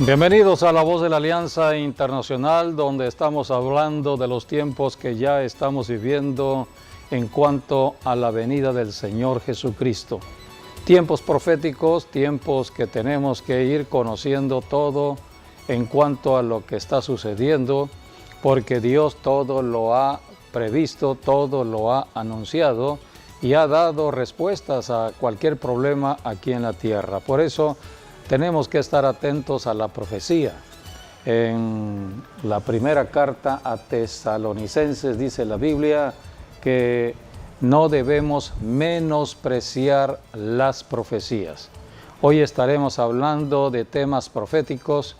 Bienvenidos a La Voz de la Alianza Internacional, donde estamos hablando de los tiempos que ya estamos viviendo en cuanto a la venida del Señor Jesucristo. Tiempos proféticos, tiempos que tenemos que ir conociendo todo en cuanto a lo que está sucediendo, porque Dios todo lo ha previsto, todo lo ha anunciado y ha dado respuestas a cualquier problema aquí en la tierra. Por eso tenemos que estar atentos a la profecía. En la primera carta a Tesalonicenses dice la Biblia que no debemos menospreciar las profecías. Hoy estaremos hablando de temas proféticos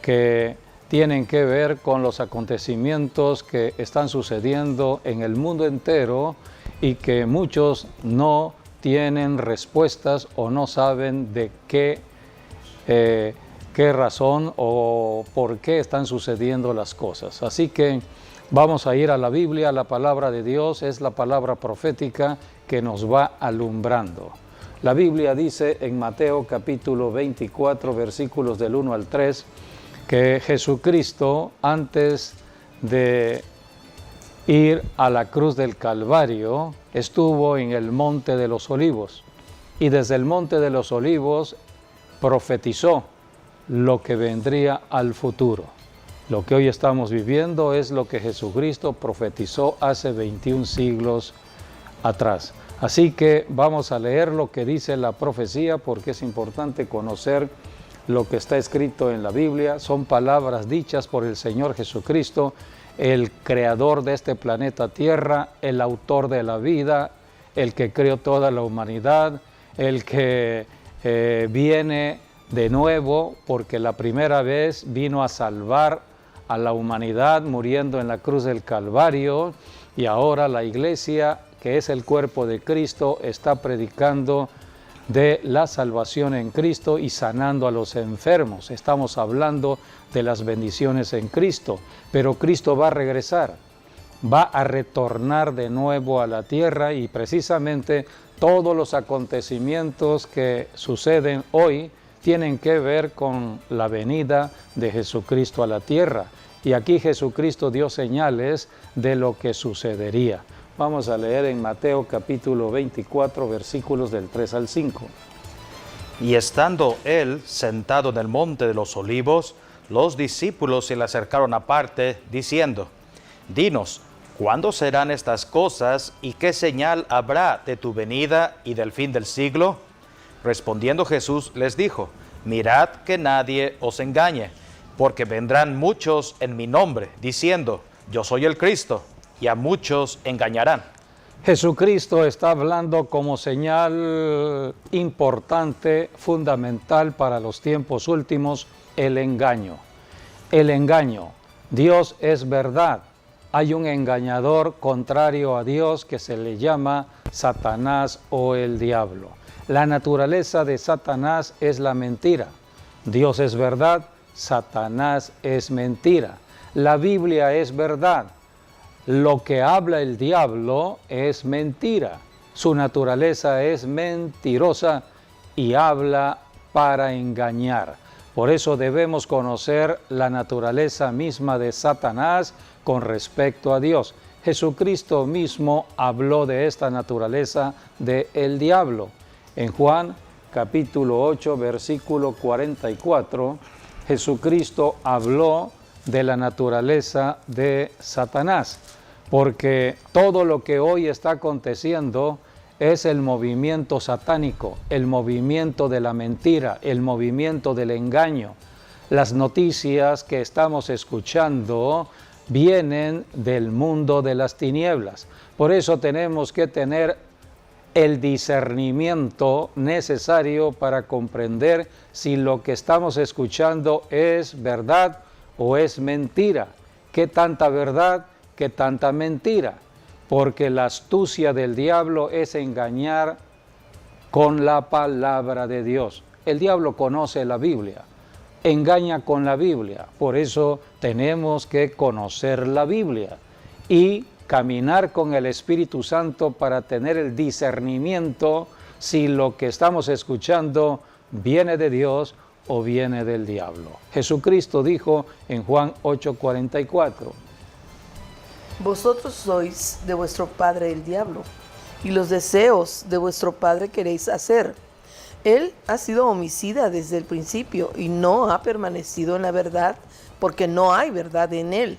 que tienen que ver con los acontecimientos que están sucediendo en el mundo entero y que muchos no tienen respuestas o no saben de qué razón o por qué están sucediendo las cosas. Así que vamos a ir a la Biblia. La palabra de Dios es la palabra profética que nos va alumbrando. La Biblia dice en Mateo capítulo 24, versículos del 1 al 3, que Jesucristo, antes de ir a la cruz del Calvario, estuvo en el Monte de los Olivos. Y desde el Monte de los Olivos profetizó lo que vendría al futuro. Lo que hoy estamos viviendo es lo que Jesucristo profetizó hace 21 siglos atrás. Así que vamos a leer lo que dice la profecía, porque es importante conocer lo que está escrito en la Biblia. Son palabras dichas por el Señor Jesucristo, el creador de este planeta Tierra, el autor de la vida, el que creó toda la humanidad, el que viene de nuevo, porque la primera vez vino a salvar a la humanidad muriendo en la cruz del Calvario, y ahora la iglesia, que es el cuerpo de Cristo, está predicando de la salvación en Cristo y sanando a los enfermos. Estamos hablando de las bendiciones en Cristo, pero Cristo va a regresar, va a retornar de nuevo a la tierra, y precisamente todos los acontecimientos que suceden hoy tienen que ver con la venida de Jesucristo a la tierra. Y aquí Jesucristo dio señales de lo que sucedería. Vamos a leer en Mateo capítulo 24, versículos del 3 al 5. Y estando él sentado en el monte de los olivos, los discípulos se le acercaron aparte, diciendo: Dinos, ¿cuándo serán estas cosas y qué señal habrá de tu venida y del fin del siglo? Respondiendo Jesús les dijo: Mirad que nadie os engañe, porque vendrán muchos en mi nombre, diciendo: Yo soy el Cristo, y a muchos engañarán. Jesucristo está hablando como señal importante, fundamental para los tiempos últimos, el engaño. El engaño. Dios es verdad. Hay un engañador contrario a Dios que se le llama Satanás o el diablo. La naturaleza de Satanás es la mentira. Dios es verdad, Satanás es mentira. La Biblia es verdad. Lo que habla el diablo es mentira. Su naturaleza es mentirosa y habla para engañar. Por eso debemos conocer la naturaleza misma de Satanás con respecto a Dios. Jesucristo mismo habló de esta naturaleza del diablo. En Juan capítulo 8, versículo 44, Jesucristo habló de la naturaleza de Satanás, porque todo lo que hoy está aconteciendo es el movimiento satánico, el movimiento de la mentira, el movimiento del engaño. Las noticias que estamos escuchando vienen del mundo de las tinieblas. Por eso tenemos que tener el discernimiento necesario para comprender si lo que estamos escuchando es verdad o es mentira. ¿Qué tanta verdad? ¿Qué tanta mentira? Porque la astucia del diablo es engañar con la palabra de Dios. El diablo conoce la Biblia, engaña con la Biblia. Por eso tenemos que conocer la Biblia y caminar con el Espíritu Santo para tener el discernimiento si lo que estamos escuchando viene de Dios o viene del diablo. Jesucristo dijo en Juan 8:44, Vosotros sois de vuestro padre el diablo, y los deseos de vuestro padre queréis hacer. Él ha sido homicida desde el principio y no ha permanecido en la verdad, porque no hay verdad en él.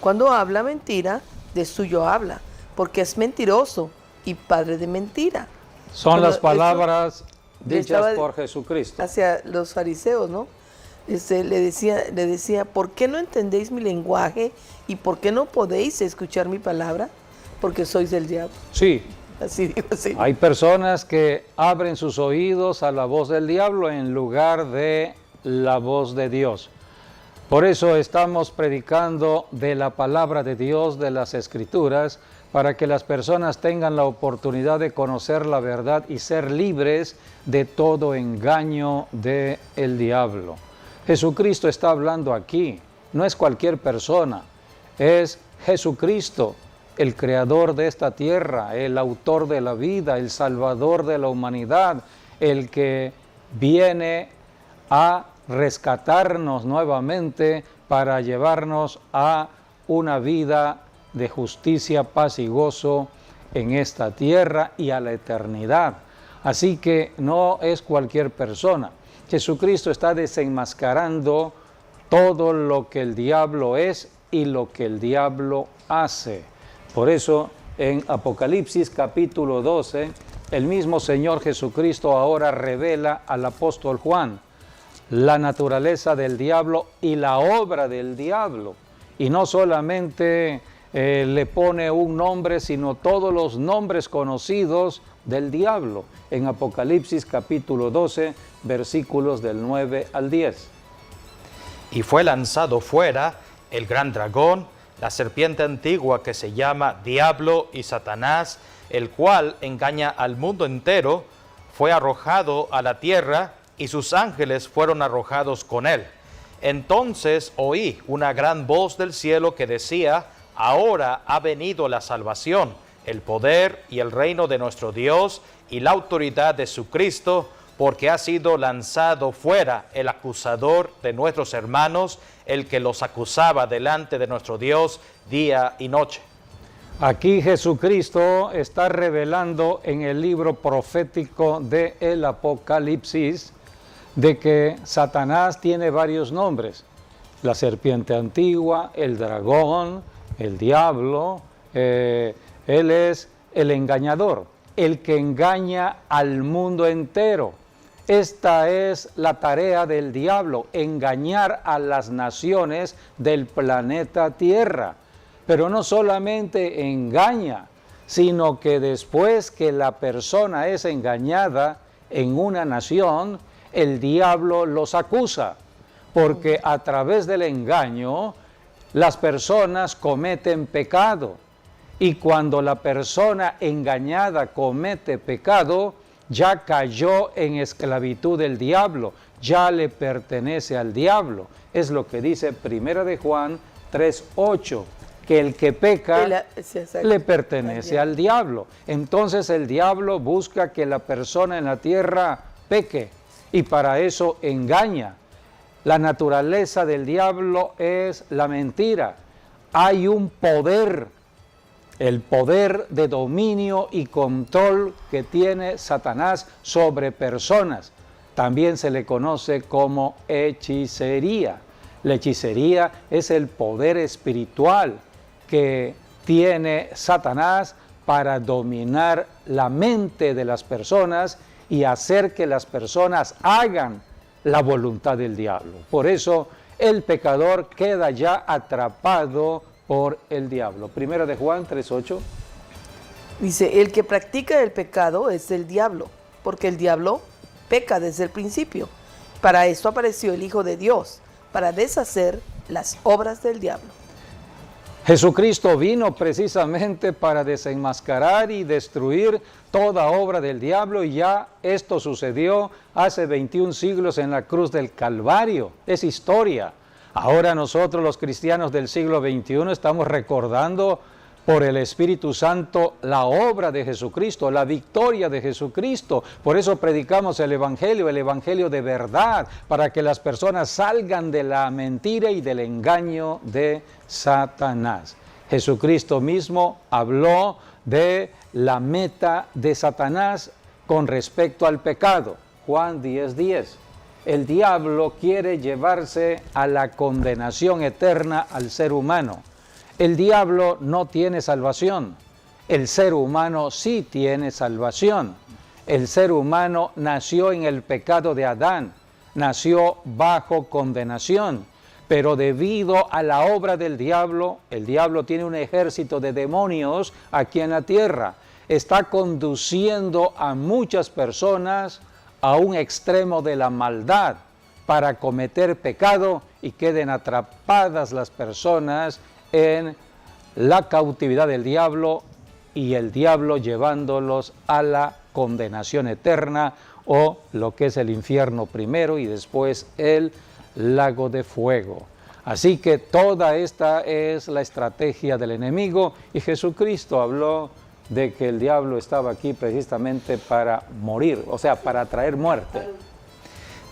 Cuando habla mentira, de suyo habla, porque es mentiroso y padre de mentira. son Cuando las palabras le dichas estaba por Jesucristo. hacia los fariseos, ¿no? Le decía, ¿por qué no entendéis mi lenguaje y por qué no podéis escuchar mi palabra? Porque sois del diablo. Sí, Así digo, sí. hay personas que abren sus oídos a la voz del diablo en lugar de la voz de Dios. Por eso estamos predicando de la palabra de Dios, de las Escrituras, para que las personas tengan la oportunidad de conocer la verdad y ser libres de todo engaño del diablo. Jesucristo está hablando aquí, no es cualquier persona, es Jesucristo, el creador de esta tierra, el autor de la vida, el salvador de la humanidad, el que viene a rescatarnos nuevamente para llevarnos a una vida de justicia, paz y gozo en esta tierra y a la eternidad. Así que no es cualquier persona. Jesucristo está desenmascarando todo lo que el diablo es y lo que el diablo hace. Por eso en Apocalipsis capítulo 12, el mismo Señor Jesucristo ahora revela al apóstol Juan la naturaleza del diablo y la obra del diablo. Y no solamente le pone un nombre, sino todos los nombres conocidos del diablo. En Apocalipsis capítulo 12, versículos del 9 al 10. Y fue lanzado fuera el gran dragón, la serpiente antigua que se llama Diablo y Satanás, el cual engaña al mundo entero, fue arrojado a la tierra y sus ángeles fueron arrojados con él. Entonces oí una gran voz del cielo que decía: ahora ha venido la salvación, el poder y el reino de nuestro Dios y la autoridad de su Cristo, porque ha sido lanzado fuera el acusador de nuestros hermanos, el que los acusaba delante de nuestro Dios día y noche. Aquí Jesucristo está revelando en el libro profético del Apocalipsis de que Satanás tiene varios nombres: la serpiente antigua, el dragón, el diablo. Él es el engañador, el que engaña al mundo entero. Esta es la tarea del diablo, engañar a las naciones del planeta Tierra. Pero no solamente engaña, sino que después que la persona es engañada en una nación, el diablo los acusa, porque a través del engaño las personas cometen pecado. Y cuando la persona engañada comete pecado, ya cayó en esclavitud del diablo, ya le pertenece al diablo. Es lo que dice 1 de Juan 3:8, que el que peca le pertenece al diablo. Entonces el diablo busca que la persona en la tierra peque y para eso engaña. La naturaleza del diablo es la mentira. Hay un poder, el poder de dominio y control que tiene Satanás sobre personas. También se le conoce como hechicería. La hechicería es el poder espiritual que tiene Satanás para dominar la mente de las personas y hacer que las personas hagan la voluntad del diablo. Por eso el pecador queda ya atrapado por el diablo. 1 de Juan 3:8. Dice, el que practica el pecado es del diablo, porque el diablo peca desde el principio. Para esto apareció el Hijo de Dios, para deshacer las obras del diablo. Jesucristo vino precisamente para desenmascarar y destruir toda obra del diablo, y ya esto sucedió hace 21 siglos en la cruz del Calvario. Es historia. Ahora nosotros los cristianos del siglo XXI estamos recordando por el Espíritu Santo la obra de Jesucristo, la victoria de Jesucristo. Por eso predicamos el Evangelio de verdad, para que las personas salgan de la mentira y del engaño de Satanás. Jesucristo mismo habló de la meta de Satanás con respecto al pecado. Juan 10:10. El diablo quiere llevarse a la condenación eterna al ser humano. El diablo no tiene salvación. El ser humano sí tiene salvación. El ser humano nació en el pecado de Adán, nació bajo condenación. Pero debido a la obra del diablo, el diablo tiene un ejército de demonios aquí en la tierra. Está conduciendo a muchas personas a un extremo de la maldad para cometer pecado y queden atrapadas las personas en la cautividad del diablo y el diablo llevándolos a la condenación eterna o lo que es el infierno primero y después el lago de fuego. Así que toda esta es la estrategia del enemigo y Jesucristo habló de que el diablo estaba aquí precisamente para morir, o sea, para traer muerte.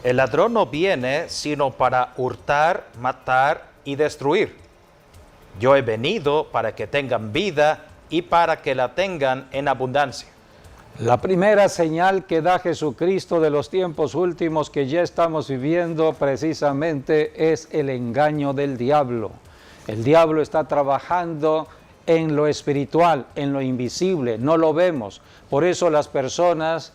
El ladrón no viene sino para hurtar, matar y destruir. Yo he venido para que tengan vida y para que la tengan en abundancia. La primera señal que da Jesucristo de los tiempos últimos que ya estamos viviendo precisamente es el engaño del diablo. El diablo está trabajando en lo espiritual, en lo invisible, no lo vemos. Por eso las personas,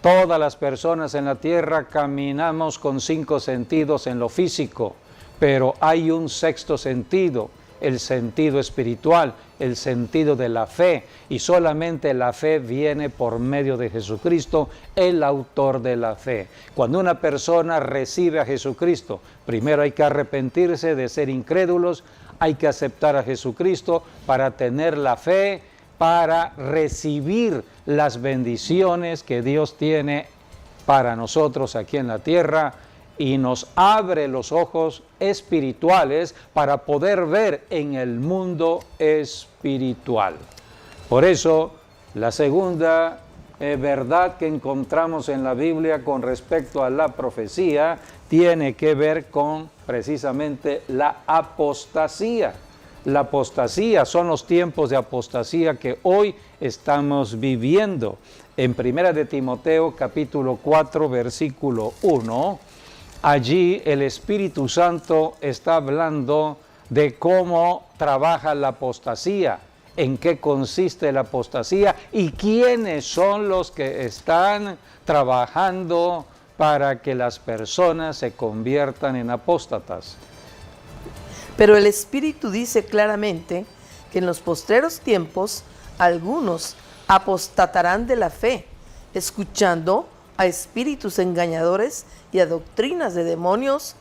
todas las personas en la tierra caminamos con 5 sentidos en lo físico, pero hay un sexto sentido, el sentido espiritual, el sentido de la fe, y solamente la fe viene por medio de Jesucristo, el autor de la fe. Cuando una persona recibe a Jesucristo, primero hay que arrepentirse de ser incrédulos, hay que aceptar a Jesucristo para tener la fe, para recibir las bendiciones que Dios tiene para nosotros aquí en la tierra, y nos abre los ojos espirituales para poder ver en el mundo espiritual. Por eso, la segunda verdad que encontramos en la Biblia con respecto a la profecía tiene que ver con precisamente la apostasía. La apostasía son los tiempos de apostasía que hoy estamos viviendo. En 1 de Timoteo capítulo 4 versículo 1, allí el Espíritu Santo está hablando de cómo trabaja la apostasía, en qué consiste la apostasía y quiénes son los que están trabajando para que las personas se conviertan en apóstatas. Pero el Espíritu dice claramente que en los postreros tiempos algunos apostatarán de la fe, escuchando a espíritus engañadores y a doctrinas de demonios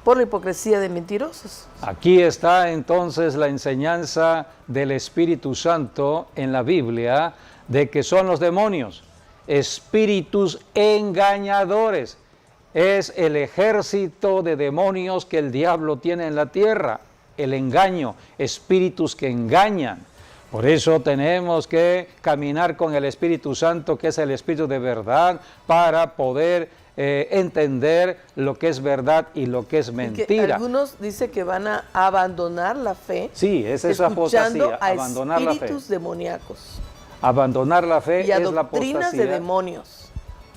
por la hipocresía de mentirosos. Aquí está entonces la enseñanza del Espíritu Santo en la Biblia de que son los demonios, espíritus engañadores. Es el ejército de demonios que el diablo tiene en la tierra, el engaño, espíritus que engañan. Por eso tenemos que caminar con el Espíritu Santo, que es el Espíritu de verdad, para poder entender lo que es verdad y lo que es mentira. Que algunos dicen que van a abandonar la fe. Sí, es esa apostasía, abandonar la fe. Espíritus demoníacos. Abandonar la fe y a es la doctrinas apostasía. de demonios.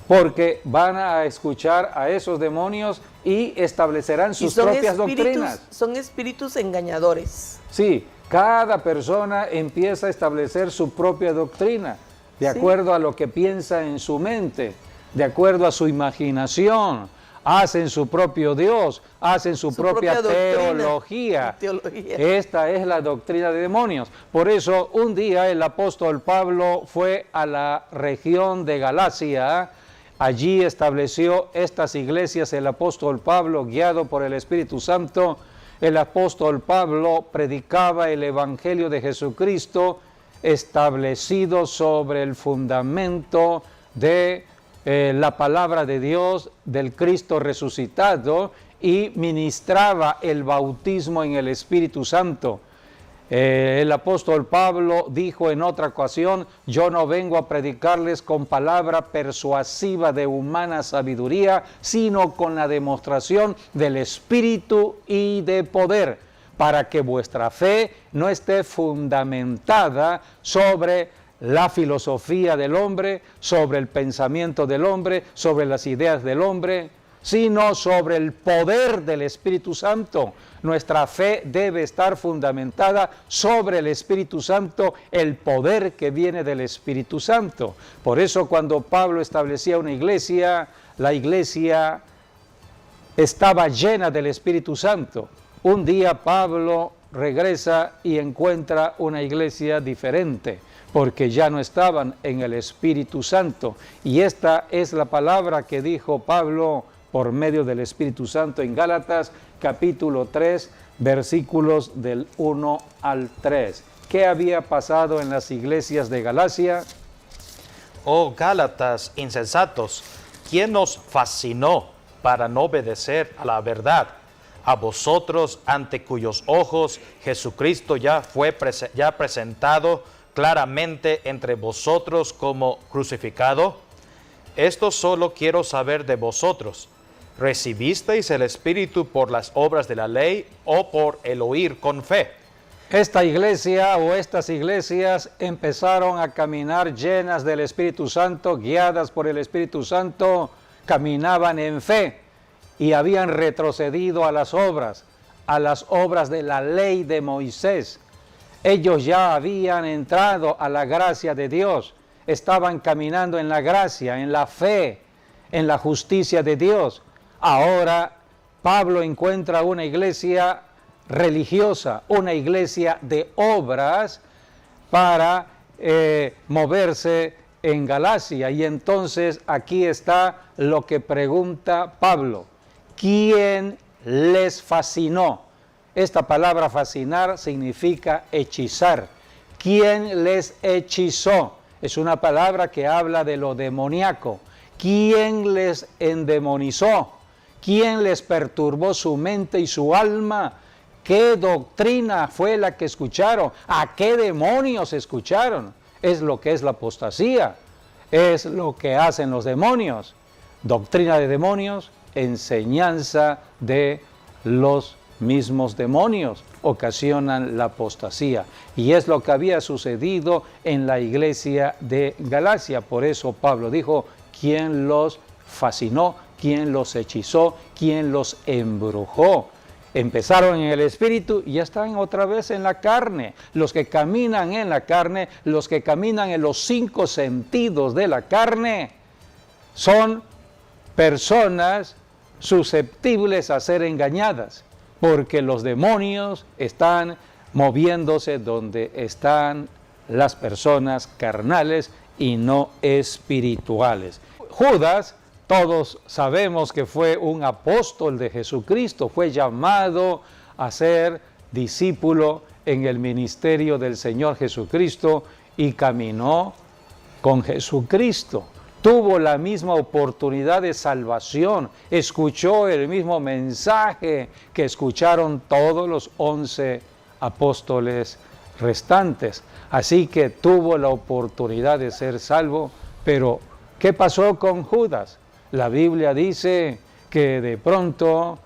Porque van a escuchar a esos demonios y establecerán sus propias doctrinas. Son espíritus engañadores. Sí, cada persona empieza a establecer su propia doctrina, de acuerdo a lo que piensa en su mente, de acuerdo a su imaginación. Hacen su propio Dios, hacen su propia teología. Esta es la doctrina de demonios. Por eso, un día el apóstol Pablo fue a la región de Galacia. Allí estableció estas iglesias el apóstol Pablo, guiado por el Espíritu Santo. El apóstol Pablo predicaba el Evangelio de Jesucristo, establecido sobre el fundamento de la palabra de Dios, del Cristo resucitado, y ministraba el bautismo en el Espíritu Santo. El apóstol Pablo dijo en otra ocasión: yo no vengo a predicarles con palabra persuasiva de humana sabiduría, sino con la demostración del Espíritu y de poder, para que vuestra fe no esté fundamentada sobre la filosofía del hombre, sobre el pensamiento del hombre, sobre las ideas del hombre, sino sobre el poder del Espíritu Santo. Nuestra fe debe estar fundamentada sobre el Espíritu Santo, el poder que viene del Espíritu Santo. Por eso cuando Pablo establecía una iglesia, la iglesia estaba llena del Espíritu Santo. Un día Pablo regresa y encuentra una iglesia diferente, porque ya no estaban en el Espíritu Santo. Y esta es la palabra que dijo Pablo por medio del Espíritu Santo en Gálatas capítulo 3, versículos del 1 al 3. ¿Qué había pasado en las iglesias de Galacia? Oh Gálatas insensatos, ¿quién nos fascinó para no obedecer a la verdad? A vosotros, ante cuyos ojos Jesucristo ya fue presentado claramente entre vosotros como crucificado. Esto solo quiero saber de vosotros. ¿Recibisteis el Espíritu por las obras de la ley o por el oír con fe? Esta iglesia o estas iglesias empezaron a caminar llenas del Espíritu Santo, guiadas por el Espíritu Santo, caminaban en fe y habían retrocedido a las obras de la ley de Moisés. Ellos ya habían entrado a la gracia de Dios, estaban caminando en la gracia, en la fe, en la justicia de Dios. Ahora Pablo encuentra una iglesia religiosa, una iglesia de obras para moverse en Galacia. Y entonces aquí está lo que pregunta Pablo: ¿quién les fascinó? Esta palabra fascinar significa hechizar. ¿Quién les hechizó? Es una palabra que habla de lo demoníaco. ¿Quién les endemonizó? ¿Quién les perturbó su mente y su alma? ¿Qué doctrina fue la que escucharon? ¿A qué demonios escucharon? Es lo que es la apostasía. Es lo que hacen los demonios. Doctrina de demonios, enseñanza de los mismos demonios ocasionan la apostasía. Y es lo que había sucedido en la iglesia de Galacia. Por eso Pablo dijo: ¿quién los fascinó? ¿Quién los hechizó? ¿Quién los embrujó? Empezaron en el Espíritu y ya están otra vez en la carne. Los que caminan en la carne, los que caminan en los 5 sentidos de la carne, son personas susceptibles a ser engañadas, porque los demonios están moviéndose donde están las personas carnales y no espirituales. Judas, todos sabemos que fue un apóstol de Jesucristo, fue llamado a ser discípulo en el ministerio del Señor Jesucristo y caminó con Jesucristo. Tuvo la misma oportunidad de salvación, escuchó el mismo mensaje que escucharon todos los 11 apóstoles restantes. Así que tuvo la oportunidad de ser salvo, pero ¿qué pasó con Judas? La Biblia dice que de pronto,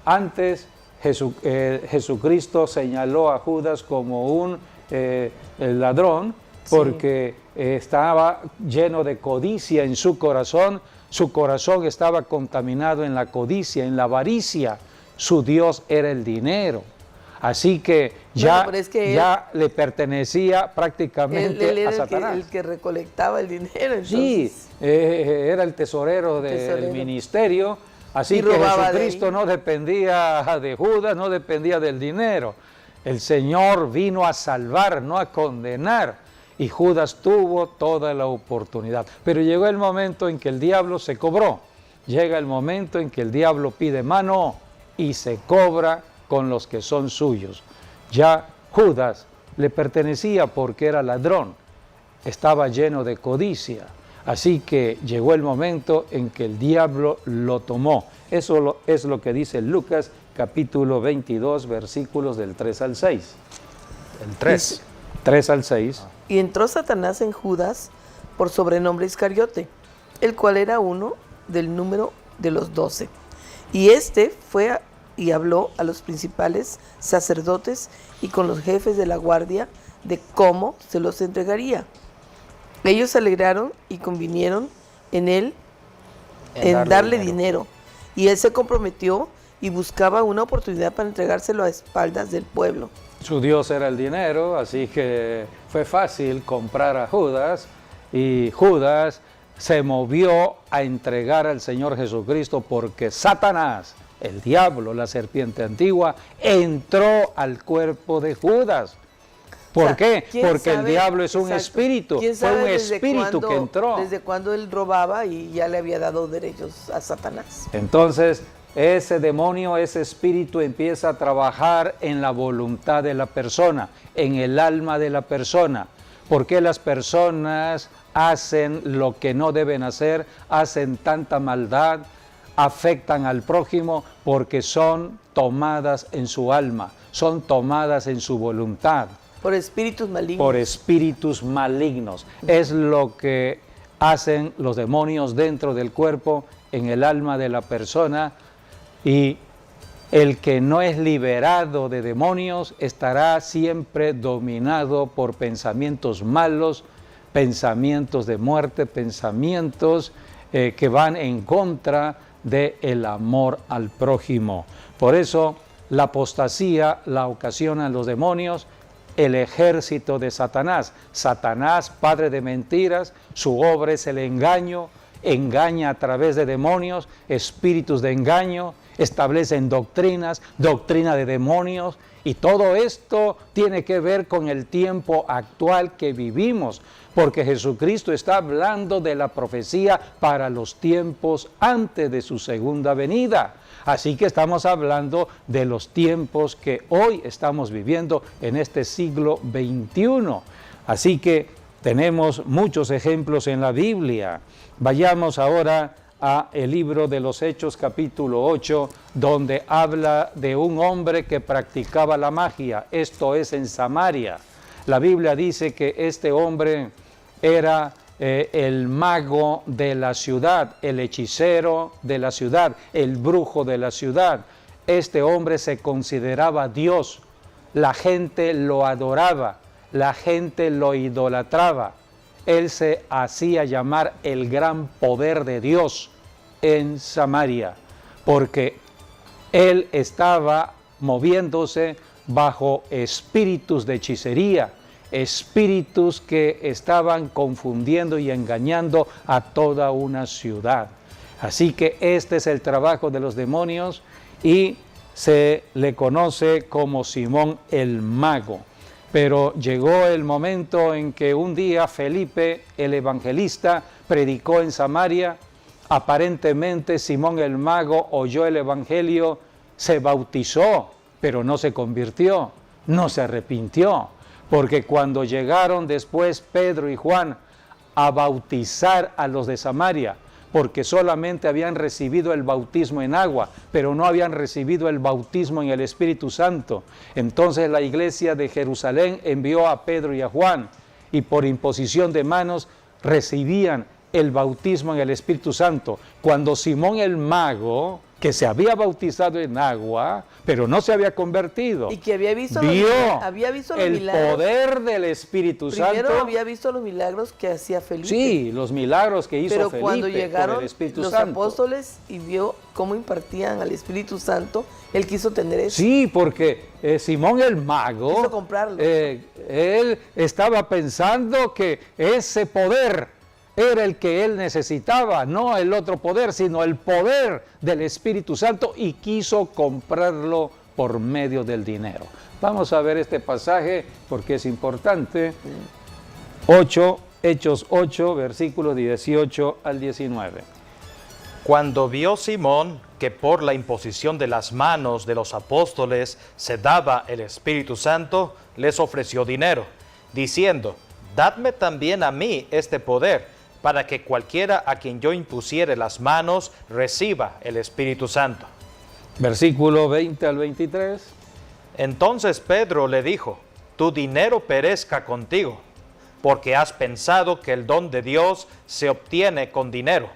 antes Jesucristo señaló a Judas como un ladrón, porque estaba lleno de codicia en su corazón estaba contaminado en la codicia, en la avaricia, su Dios era el dinero. Así que ya le pertenecía prácticamente él era a Satanás. el que recolectaba el dinero. Entonces, sí, era el tesorero del ministerio, así que Jesucristo no dependía de Judas, no dependía del dinero. El Señor vino a salvar, no a condenar, y Judas tuvo toda la oportunidad. Pero llegó el momento en que el diablo se cobró, llega el momento en que el diablo pide mano y se cobra con los que son suyos. Ya Judas le pertenecía porque era ladrón, estaba lleno de codicia, así que llegó el momento en que el diablo lo tomó. Eso es lo que dice Lucas capítulo 22, versículos del 3 al 6. El 3. 3 al 6. Y entró Satanás en Judas, por sobrenombre Iscariote, el cual era uno del número de los 12. Y este fue y habló a los principales sacerdotes y con los jefes de la guardia de cómo se los entregaría. Ellos se alegraron y convinieron en él en darle dinero. Y él se comprometió y buscaba una oportunidad para entregárselo a espaldas del pueblo. Su Dios era el dinero, así que fue fácil comprar a Judas, y Judas se movió a entregar al Señor Jesucristo porque Satanás, el diablo, la serpiente antigua, entró al cuerpo de Judas. ¿Por qué? Porque el diablo es un espíritu, fue un espíritu que entró. Desde cuando él robaba y ya le había dado derechos a Satanás. Entonces, ese demonio, ese espíritu empieza a trabajar en la voluntad de la persona, en el alma de la persona. ¿Por qué las personas hacen lo que no deben hacer, hacen tanta maldad, afectan al prójimo? Porque son tomadas en su alma, son tomadas en su voluntad. Por espíritus malignos. Por espíritus malignos. Es lo que hacen los demonios dentro del cuerpo, en el alma de la persona, y el que no es liberado de demonios estará siempre dominado por pensamientos malos, pensamientos de muerte, pensamientos que van en contra del amor al prójimo. Por eso la apostasía la ocasionan los demonios, el ejército de Satanás. Satanás, padre de mentiras, su obra es el engaño, engaña a través de demonios, espíritus de engaño, establecen doctrina de demonios, y todo esto tiene que ver con el tiempo actual que vivimos, porque Jesucristo está hablando de la profecía para los tiempos antes de su segunda venida. Así que estamos hablando de los tiempos que hoy estamos viviendo en este siglo XXI. Así que tenemos muchos ejemplos en la Biblia. Vayamos ahora a el libro de los Hechos, capítulo 8, donde habla de un hombre que practicaba la magia, esto es en Samaria. La Biblia dice que este hombre era el mago de la ciudad, el hechicero de la ciudad, el brujo de la ciudad. Este hombre se consideraba Dios, la gente lo adoraba, la gente lo idolatraba. Él se hacía llamar el gran poder de Dios en Samaria, porque él estaba moviéndose bajo espíritus de hechicería, espíritus que estaban confundiendo y engañando a toda una ciudad. Así que este es el trabajo de los demonios y se le conoce como Simón el Mago. Pero llegó el momento en que un día Felipe, el evangelista, predicó en Samaria. Aparentemente Simón el Mago oyó el evangelio, se bautizó, pero no se convirtió, no se arrepintió. Porque cuando llegaron después Pedro y Juan a bautizar a los de Samaria, porque solamente habían recibido el bautismo en agua, pero no habían recibido el bautismo en el Espíritu Santo. Entonces la iglesia de Jerusalén envió a Pedro y a Juan, y por imposición de manos recibían el bautismo en el Espíritu Santo. Cuando Simón el Mago, que se había bautizado en agua, pero no se había convertido, y que había visto vio los milagros, poder del Espíritu primero Santo. había visto los milagros que hacía Felipe. Sí, los milagros que hizo pero Felipe cuando llegaron con el Espíritu los Santo. apóstoles y vio cómo impartían al Espíritu Santo, él quiso tener eso. Sí, porque Simón el Mago, Quiso comprarlo. Él estaba pensando que ese poder era el que él necesitaba, no el otro poder, sino el poder del Espíritu Santo, y quiso comprarlo por medio del dinero. Vamos a ver este pasaje porque es importante. 8, Hechos 8, versículos 18 al 19. Cuando vio Simón que por la imposición de las manos de los apóstoles se daba el Espíritu Santo, les ofreció dinero, diciendo: dadme también a mí este poder, para que cualquiera a quien yo impusiere las manos reciba el Espíritu Santo. Versículo 20 al 23. Entonces Pedro le dijo: tu dinero perezca contigo, porque has pensado que el don de Dios se obtiene con dinero.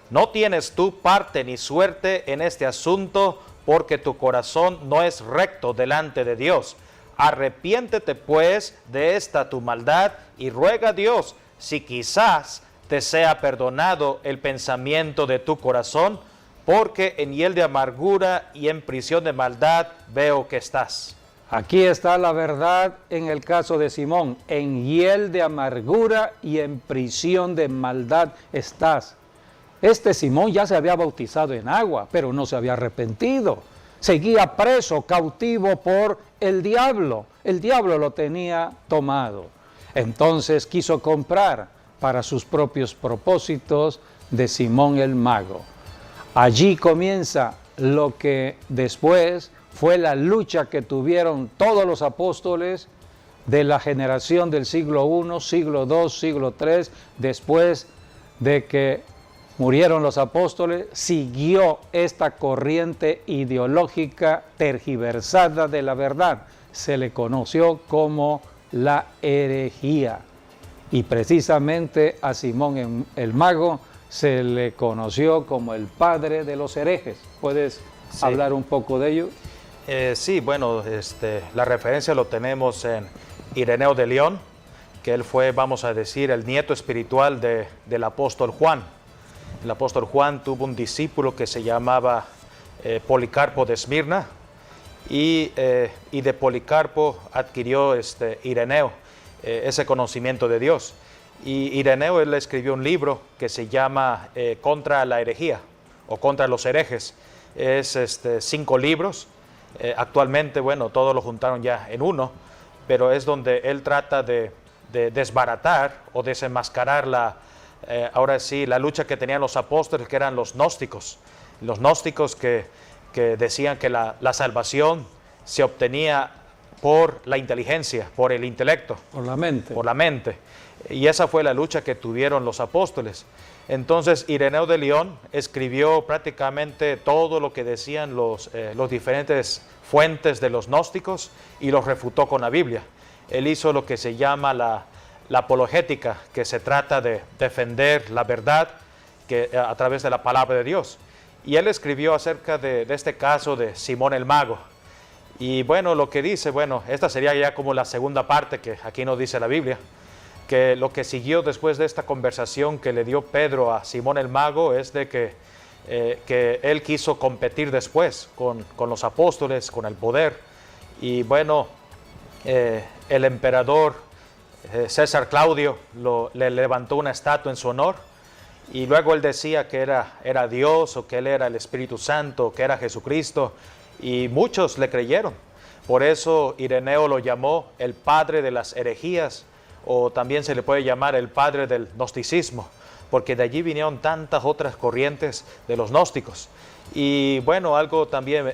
No tienes tú parte ni suerte en este asunto, porque tu corazón no es recto delante de Dios. Arrepiéntete pues de esta tu maldad y ruega a Dios si quizás te sea perdonado el pensamiento de tu corazón, porque en hiel de amargura y en prisión de maldad veo que estás. Aquí está la verdad en el caso de Simón. En hiel de amargura y en prisión de maldad estás. Este Simón ya se había bautizado en agua, pero no se había arrepentido. Seguía preso, cautivo por el diablo. El diablo lo tenía tomado. Entonces quiso comprar para sus propios propósitos de Simón el mago. Allí comienza lo que después fue la lucha que tuvieron todos los apóstoles de la generación del siglo I, siglo II, siglo III, después de que murieron los apóstoles, siguió esta corriente ideológica tergiversada de la verdad. Se le conoció como la herejía. Y precisamente a Simón el mago se le conoció como el padre de los herejes. ¿Puedes hablar un poco de ello? Sí, bueno, la referencia lo tenemos en Ireneo de León, que él fue, vamos a decir, el nieto espiritual del apóstol Juan. El apóstol Juan tuvo un discípulo que se llamaba Policarpo de Esmirna, y de Policarpo adquirió Ireneo ese conocimiento de Dios. Y Ireneo, él escribió un libro que se llama Contra la herejía o Contra los herejes. Es 5 libros. Actualmente, bueno, todos lo juntaron ya en uno, pero es donde él trata de desbaratar o desenmascarar ahora sí, la lucha que tenían los apóstoles, que eran los gnósticos. Los gnósticos que decían que la salvación se obtenía por la inteligencia, por el intelecto. Por la mente. Por la mente. Y esa fue la lucha que tuvieron los apóstoles. Entonces, Ireneo de León escribió prácticamente todo lo que decían los diferentes fuentes de los gnósticos y los refutó con la Biblia. Él hizo lo que se llama la apologética, que se trata de defender la verdad a través de la palabra de Dios. Y él escribió acerca de este caso de Simón el mago. Y bueno, lo que dice, bueno, esta sería ya como la segunda parte que aquí nos dice la Biblia, que lo que siguió después de esta conversación que le dio Pedro a Simón el mago es de que él quiso competir después con los apóstoles, con el poder. Y bueno, el emperador César Claudio le levantó una estatua en su honor, y luego él decía que era Dios, o que él era el Espíritu Santo, o que era Jesucristo, y muchos le creyeron. Por eso Ireneo lo llamó el padre de las herejías, o también se le puede llamar el padre del gnosticismo, porque de allí vinieron tantas otras corrientes de los gnósticos. Y bueno, algo también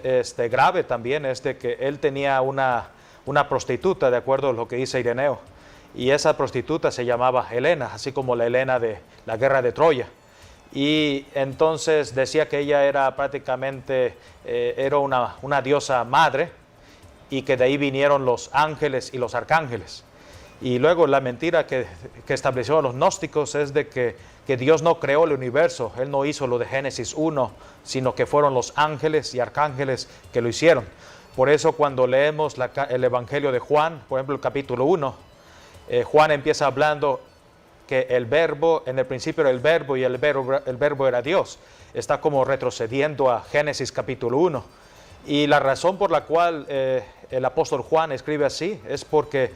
grave también es de que él tenía una prostituta, de acuerdo a lo que dice Ireneo, y esa prostituta se llamaba Helena, así como la Helena de la guerra de Troya. Y entonces decía que ella era prácticamente era una diosa madre, y que de ahí vinieron los ángeles y los arcángeles. Y luego la mentira que establecieron los gnósticos es de que Dios no creó el universo. Él no hizo lo de Génesis 1, sino que fueron los ángeles y arcángeles que lo hicieron. Por eso cuando leemos el Evangelio de Juan, por ejemplo el capítulo 1, Juan empieza hablando que el verbo, en el principio era el verbo, y el verbo era Dios. Está como retrocediendo a Génesis capítulo 1. Y la razón por la cual el apóstol Juan escribe así es porque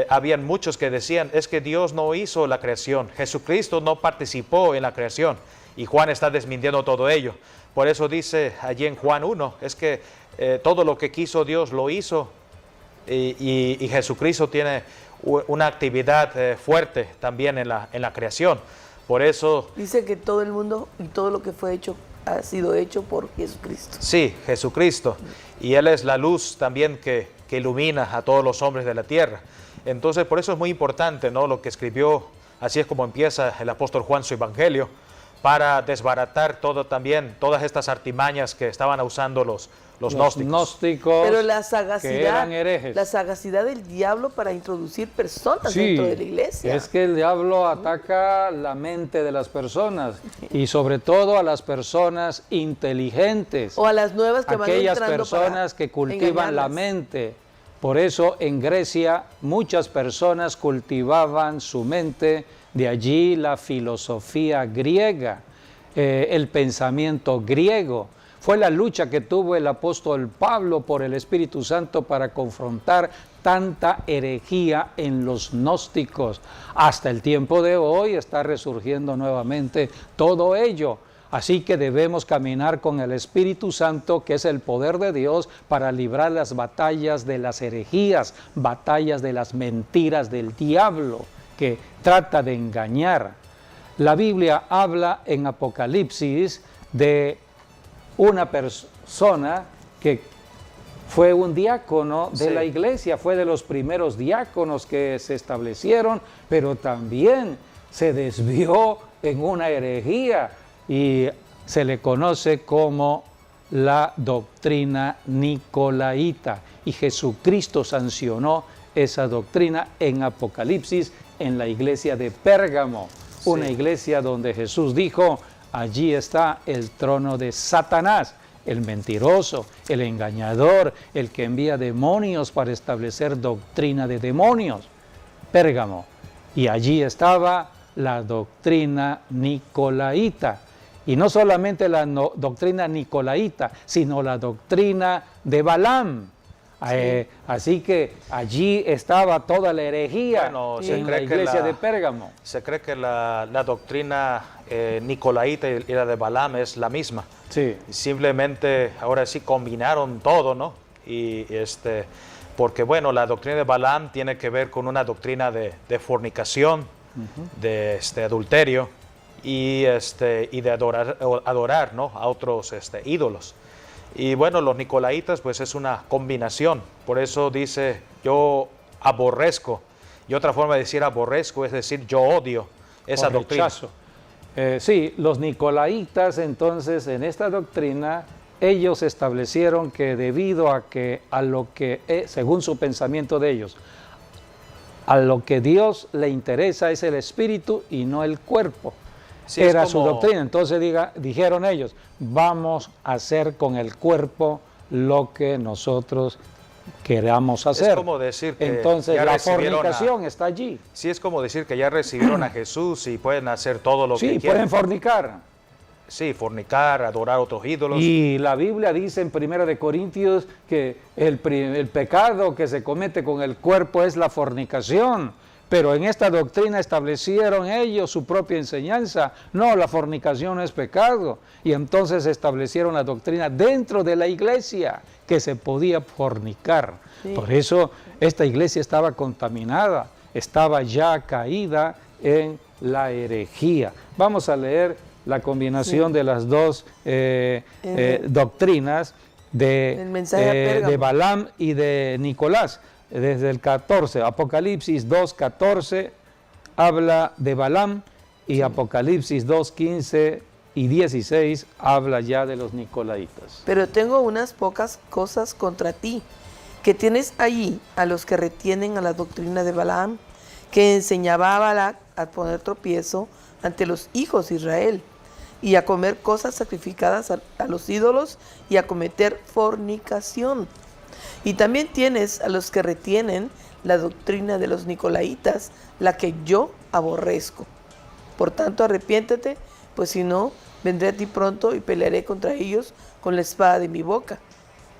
habían muchos que decían, es que Dios no hizo la creación, Jesucristo no participó en la creación, y Juan está desmintiendo todo ello. Por eso dice allí en Juan 1, es que todo lo que quiso Dios lo hizo, y Jesucristo tiene una actividad fuerte también en la creación. Por eso dice que todo el mundo y todo lo que fue hecho ha sido hecho por Jesucristo. Sí, Jesucristo. Y Él es la luz también que ilumina a todos los hombres de la tierra. Entonces, por eso es muy importante, ¿no?, lo que escribió. Así es como empieza el apóstol Juan su evangelio, para desbaratar todas estas artimañas que estaban usando los los los gnósticos. gnósticos, Pero la que sagacidad, eran herejes. la sagacidad del diablo para introducir personas Sí, dentro de la iglesia. es que el diablo ataca la mente de las personas y sobre todo a las personas inteligentes, O a las nuevas que van aquellas entrando personas para que cultivan la engañarlas. mente. Por eso en Grecia muchas personas cultivaban su mente, de allí la filosofía griega, el pensamiento griego. Fue la lucha que tuvo el apóstol Pablo por el Espíritu Santo para confrontar tanta herejía en los gnósticos. Hasta el tiempo de hoy está resurgiendo nuevamente todo ello. Así que debemos caminar con el Espíritu Santo, que es el poder de Dios, para librar las batallas de las herejías, batallas de las mentiras del diablo, que trata de engañar. La Biblia habla en Apocalipsis de una persona que fue un diácono de la iglesia, fue de los primeros diáconos que se establecieron, pero también se desvió en una herejía y se le conoce como la doctrina nicolaíta. Y Jesucristo sancionó esa doctrina en Apocalipsis en la iglesia de Pérgamo, una iglesia donde Jesús dijo: allí está el trono de Satanás, el mentiroso, el engañador, el que envía demonios para establecer doctrina de demonios. Pérgamo. Y allí estaba la doctrina nicolaíta. Y no solamente la doctrina nicolaíta, sino la doctrina de Balaam. Así que allí estaba toda la herejía en la iglesia de Pérgamo. Se cree que la doctrina nicolaíta y la de Balaam es la misma. Sí. Simplemente ahora sí combinaron todo, ¿no? Y porque bueno, la doctrina de Balaam tiene que ver con una doctrina de fornicación, de adulterio y de adorar, ¿no?, a otros ídolos. Y bueno, los nicolaitas pues es una combinación, por eso dice yo aborrezco, y otra forma de decir aborrezco es decir yo odio esa doctrina. Sí, los nicolaitas entonces en esta doctrina ellos establecieron que debido a lo que según su pensamiento de ellos, a lo que Dios le interesa es el espíritu y no el cuerpo. Sí, era su doctrina. Entonces dijeron ellos, vamos a hacer con el cuerpo lo que nosotros queramos hacer. Es como decir que entonces la fornicación está allí. Sí, es como decir que ya recibieron a Jesús y pueden hacer todo lo que quieran. Sí, pueden fornicar. Sí, fornicar, adorar a otros ídolos. Y la Biblia dice en 1 Corintios que el pecado que se comete con el cuerpo es la fornicación. Pero en esta doctrina establecieron ellos su propia enseñanza. No, la fornicación no es pecado. Y entonces establecieron la doctrina dentro de la iglesia que se podía fornicar. Sí. Por eso esta iglesia estaba contaminada, estaba ya caída en la herejía. Vamos a leer la combinación de las dos doctrinas de Balaam y de Nicolás. Desde el 14, Apocalipsis 2:14 habla de Balaam y Apocalipsis 2:15 y 16 habla ya de los nicolaitas. Pero tengo unas pocas cosas contra ti, que tienes allí a los que retienen a la doctrina de Balaam, que enseñaba a Balac a poner tropiezo ante los hijos de Israel y a comer cosas sacrificadas a los ídolos y a cometer fornicación. Y también tienes a los que retienen la doctrina de los nicolaitas, la que yo aborrezco. Por tanto, arrepiéntete, pues si no, vendré a ti pronto y pelearé contra ellos con la espada de mi boca.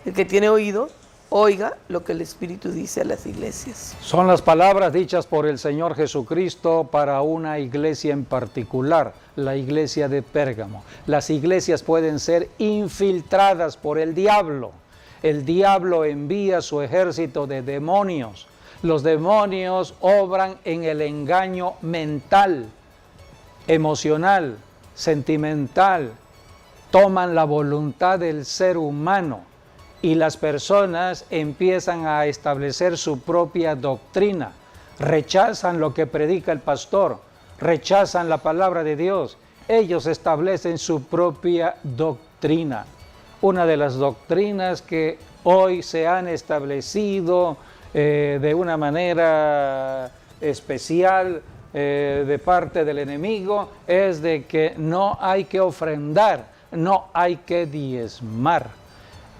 El que tiene oído, oiga lo que el Espíritu dice a las iglesias. Son las palabras dichas por el Señor Jesucristo para una iglesia en particular, la iglesia de Pérgamo. Las iglesias pueden ser infiltradas por el diablo. El diablo envía su ejército de demonios. Los demonios obran en el engaño mental, emocional, sentimental. Toman la voluntad del ser humano y las personas empiezan a establecer su propia doctrina. Rechazan lo que predica el pastor, rechazan la palabra de Dios. Ellos establecen su propia doctrina. una de las doctrinas que hoy se han establecido de una manera especial de parte del enemigo, es de que no hay que ofrendar, no hay que diezmar.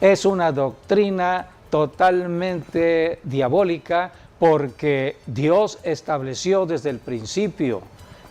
Es una doctrina totalmente diabólica, porque Dios estableció desde el principio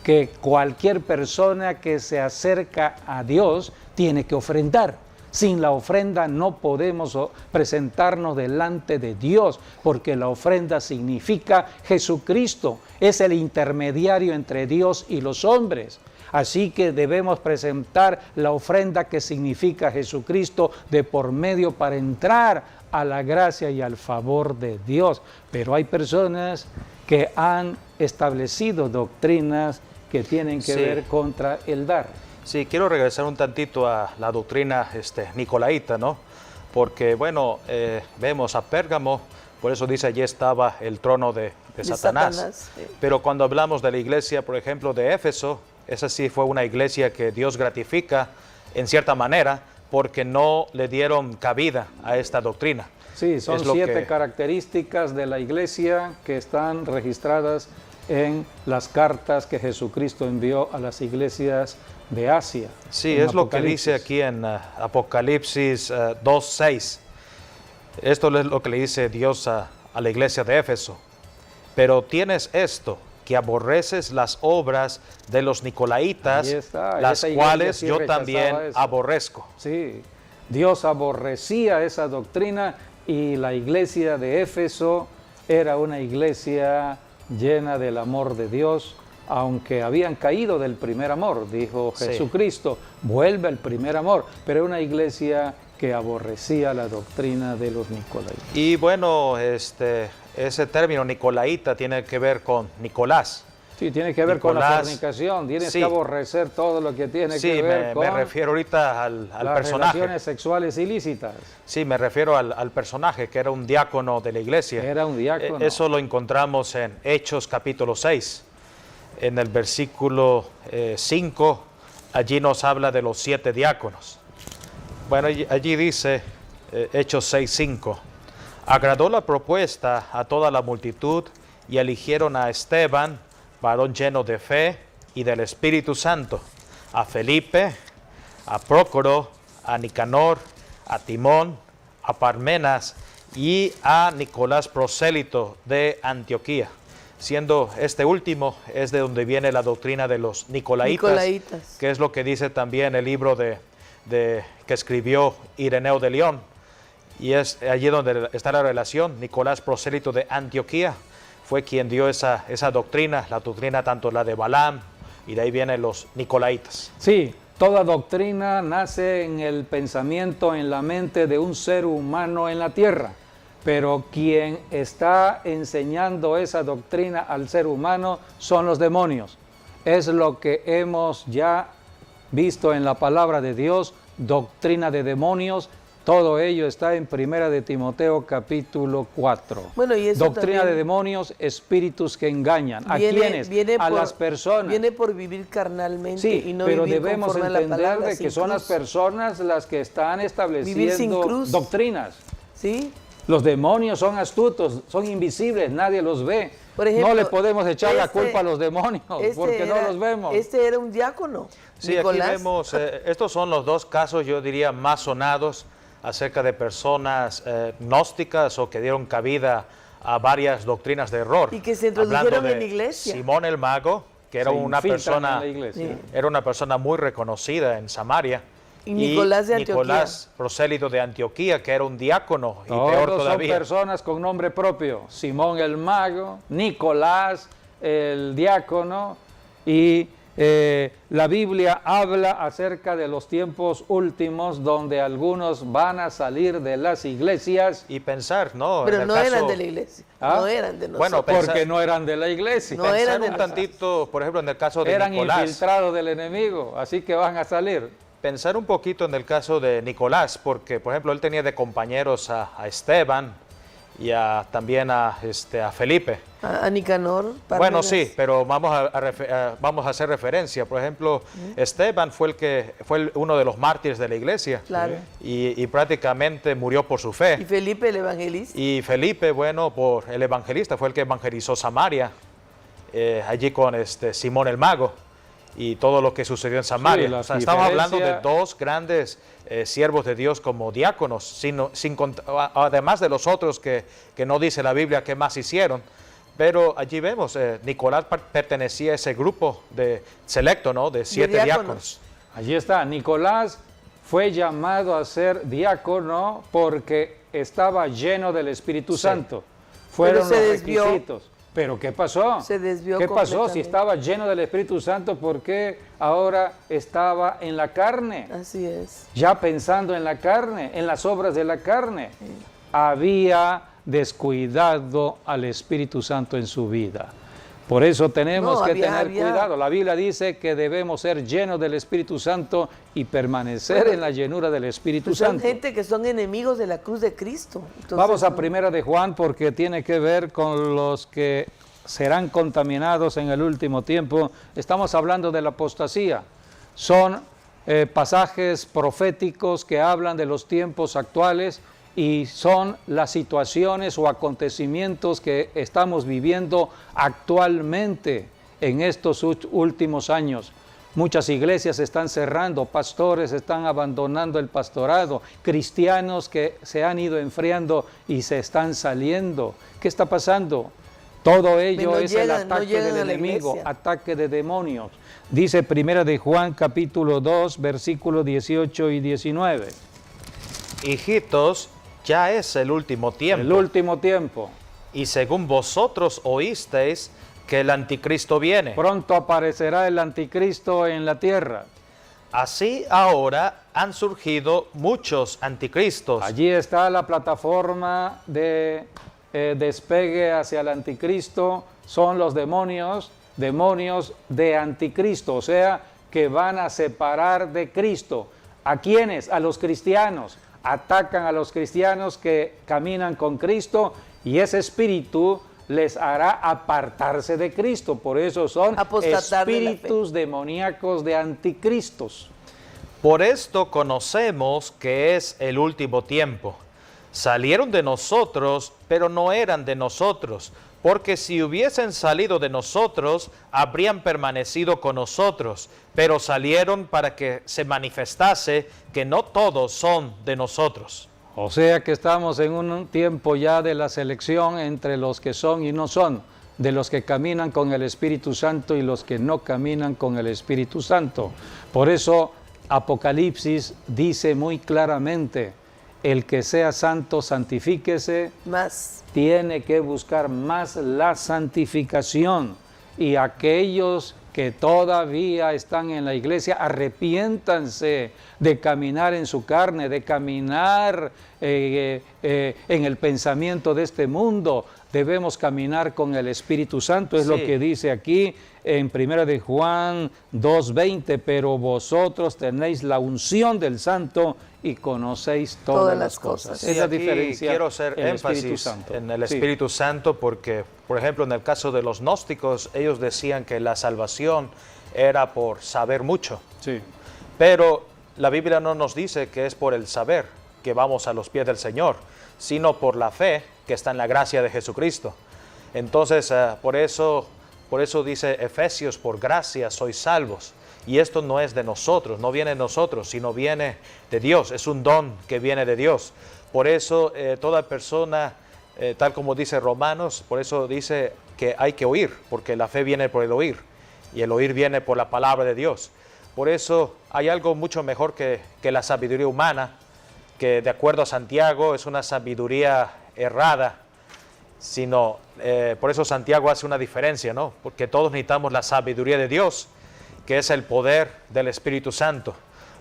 que cualquier persona que se acerca a Dios tiene que ofrendar. Sin la ofrenda no podemos presentarnos delante de Dios, porque la ofrenda significa Jesucristo, es el intermediario entre Dios y los hombres. Así que debemos presentar la ofrenda que significa Jesucristo de por medio para entrar a la gracia y al favor de Dios. Pero hay personas que han establecido doctrinas que tienen que ver contra el dar. Sí, quiero regresar un tantito a la doctrina nicolaíta, ¿no? Porque, bueno, vemos a Pérgamo, por eso dice, allí estaba el trono de Satanás. Sí. Pero cuando hablamos de la iglesia, por ejemplo, de Éfeso, esa sí fue una iglesia que Dios gratifica en cierta manera, porque no le dieron cabida a esta doctrina. Sí, son 7 características de la iglesia que están registradas en las cartas que Jesucristo envió a las iglesias de Asia. Sí, es lo que dice aquí en Apocalipsis 2:6. Esto es lo que le dice Dios a la iglesia de Éfeso. Pero tienes esto, que aborreces las obras de los nicolaitas, las cuales yo también aborrezco. Sí, Dios aborrecía esa doctrina y la iglesia de Éfeso era una iglesia llena del amor de Dios, aunque habían caído del primer amor, dijo Jesucristo, vuelve al primer amor, pero una iglesia que aborrecía la doctrina de los nicolaitas. Y bueno, ese término nicolaíta tiene que ver con Nicolás. Sí, tiene que ver con la fornicación, tienes que aborrecer todo lo que tiene que ver con... Sí, me refiero ahorita al personaje. Las relaciones sexuales ilícitas. Sí, me refiero al personaje, que era un diácono de la iglesia. Era un diácono. Eso lo encontramos en Hechos capítulo 6, en el versículo 5, allí nos habla de los 7 diáconos. Bueno, allí dice, Hechos 6:5, agradó la propuesta a toda la multitud y eligieron a Esteban, varón lleno de fe y del Espíritu Santo, a Felipe, a Prócoro, a Nicanor, a Timón, a Parmenas y a Nicolás prosélito de Antioquía. Siendo este último es de donde viene la doctrina de los nicolaitas. Que es lo que dice también el libro que escribió Ireneo de León, y es allí donde está la relación. Nicolás prosélito de Antioquía fue quien dio esa doctrina, la doctrina tanto la de Balaam, y de ahí vienen los nicolaitas. Sí, toda doctrina nace en el pensamiento, en la mente de un ser humano en la tierra, pero quien está enseñando esa doctrina al ser humano son los demonios. Es lo que hemos ya visto en la palabra de Dios, doctrina de demonios. Todo ello está en 1 de Timoteo capítulo 4. Bueno, y eso doctrina de demonios, espíritus que engañan. ¿A quiénes? A las personas. Viene por vivir carnalmente, sí, y no pero vivir debemos conforme a la entender palabra, de que son las personas las que están estableciendo doctrinas. ¿Sí? Los demonios son astutos, son invisibles, nadie los ve. Por ejemplo, no le podemos echar la culpa a los demonios porque no los vemos. Este era un diácono. Sí, Nicolás. Aquí vemos, estos son los 2 casos, yo diría, más sonados acerca de personas gnósticas o que dieron cabida a varias doctrinas de error. Y que se introdujeron en la iglesia. Simón el Mago, que era una persona muy reconocida en Samaria. Y Nicolás de Antioquía. Nicolás prosélito de Antioquía, que era un diácono. Y todos peor todavía, son personas con nombre propio. Simón el Mago, Nicolás el diácono, y la Biblia habla acerca de los tiempos últimos, donde algunos van a salir de las iglesias. Y pensar, ¿no? Pero no eran de la iglesia. No eran de nosotros. Bueno, porque no eran de la iglesia. No eran de un tantito, por ejemplo, en el caso de Nicolás. Eran infiltrados del enemigo, así que van a salir. Pensar un poquito en el caso de Nicolás, porque, por ejemplo, él tenía de compañeros a Esteban y también a Felipe. A Nicanor. Bueno, Parmenas. sí, pero vamos a hacer referencia. Por ejemplo, Esteban fue uno de los mártires de la iglesia. Claro. Y prácticamente murió por su Y fe. Felipe el evangelista. Y Felipe, bueno, por el evangelista, fue el que evangelizó Samaria, allí con Simón el Mago y todo lo que sucedió en Samaria. Sí, O sea, estamos hablando de dos grandes siervos de Dios como diáconos, además de los otros que no dice la Biblia qué más hicieron. Pero allí vemos, Nicolás pertenecía a ese grupo selecto, ¿no? De 7 diáconos. diáconos. Allí está, Nicolás fue llamado a ser diácono porque estaba lleno del Espíritu Sí. Santo. Fueron Pero se los desvió. requisitos. ¿Pero qué pasó? Se desvió ¿Qué pasó? Si completamente. estaba lleno del Espíritu Santo, ¿por qué ahora estaba en la carne? Así es. Ya pensando en la carne, en las obras de la carne. Había descuidado al Espíritu Santo en su vida. Por eso tenemos No, que había- tener había- cuidado. La Biblia dice que debemos ser llenos del Espíritu Santo y permanecer en la llenura del Espíritu Pues son Santo. gente que son enemigos de la cruz de Cristo. Entonces, Vamos a no. Primera de Juan porque tiene que ver con los que serán contaminados en el último tiempo. Estamos hablando de la apostasía. Son pasajes proféticos que hablan de los tiempos actuales y son las situaciones o acontecimientos que estamos viviendo actualmente en estos últimos años. Muchas iglesias están cerrando, pastores están abandonando el pastorado, cristianos que se han ido enfriando y se están saliendo. ¿Qué está pasando? Todo ello No es el llegan- no ataque llegan del a la enemigo, iglesia. ataque de demonios. Dice Primera de Juan capítulo 2, versículos 18 y 19. Hijitos, ya es el último tiempo. El último tiempo. Y según vosotros oísteis que el anticristo viene. Pronto aparecerá el anticristo en la tierra. Así ahora han surgido muchos anticristos. Allí está la plataforma de despegue hacia el anticristo. Son los demonios de anticristo, o sea, que van a separar de Cristo. ¿A quiénes? A los cristianos. Atacan a los cristianos que caminan con Cristo y ese espíritu les hará apartarse de Cristo. Por eso son Apostatar de la fe. espíritus demoníacos de anticristos. Por esto conocemos que es el último tiempo. Salieron de nosotros, pero no eran de nosotros, porque si hubiesen salido de nosotros, habrían permanecido con nosotros, pero salieron para que se manifestase que no todos son de nosotros. O sea que estamos en un tiempo ya de la selección entre los que son y no son, de los que caminan con el Espíritu Santo y los que no caminan con el Espíritu Santo. Por eso Apocalipsis dice muy claramente, el que sea santo, santifíquese, Más. tiene que buscar más la santificación. Y aquellos que todavía están en la iglesia, arrepiéntanse de caminar en su carne, de caminar en el pensamiento de este mundo. Debemos caminar con el Espíritu Santo, es lo Sí. que dice aquí en 1 de Juan 2:20, pero vosotros tenéis la unción del Santo y conocéis todas las cosas. Sí, Es la aquí diferencia. quiero hacer el Espíritu énfasis Santo. en el Sí. Espíritu Santo porque, por ejemplo, en el caso de los gnósticos, ellos decían que la salvación era por saber mucho. Sí. Pero la Biblia no nos dice que es por el saber que vamos a los pies del Señor, sino por la fe que está en la gracia de Jesucristo. Entonces, por eso dice Efesios, por gracia sois salvos. Y esto no es de nosotros, no viene de nosotros, sino viene de Dios. Es un don que viene de Dios. Por eso toda persona, tal como dice Romanos, por eso dice que hay que oír, porque la fe viene por el oír. Y el oír viene por la palabra de Dios. Por eso hay algo mucho mejor que la sabiduría humana, que de acuerdo a Santiago es una sabiduría errada, sino por eso Santiago hace una diferencia, ¿no? Porque todos necesitamos la sabiduría de Dios, que es el poder del Espíritu Santo.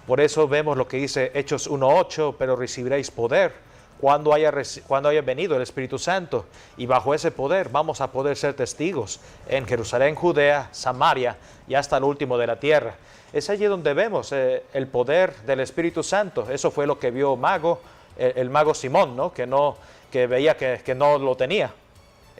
Por eso vemos lo que dice Hechos 1:8, pero recibiréis poder cuando haya venido el Espíritu Santo, y bajo ese poder vamos a poder ser testigos en Jerusalén, Judea, Samaria y hasta el último de la tierra. Es allí donde vemos el poder del Espíritu Santo. Eso fue lo que vio Mago, el mago Simón, ¿no? Que veía que no lo tenía,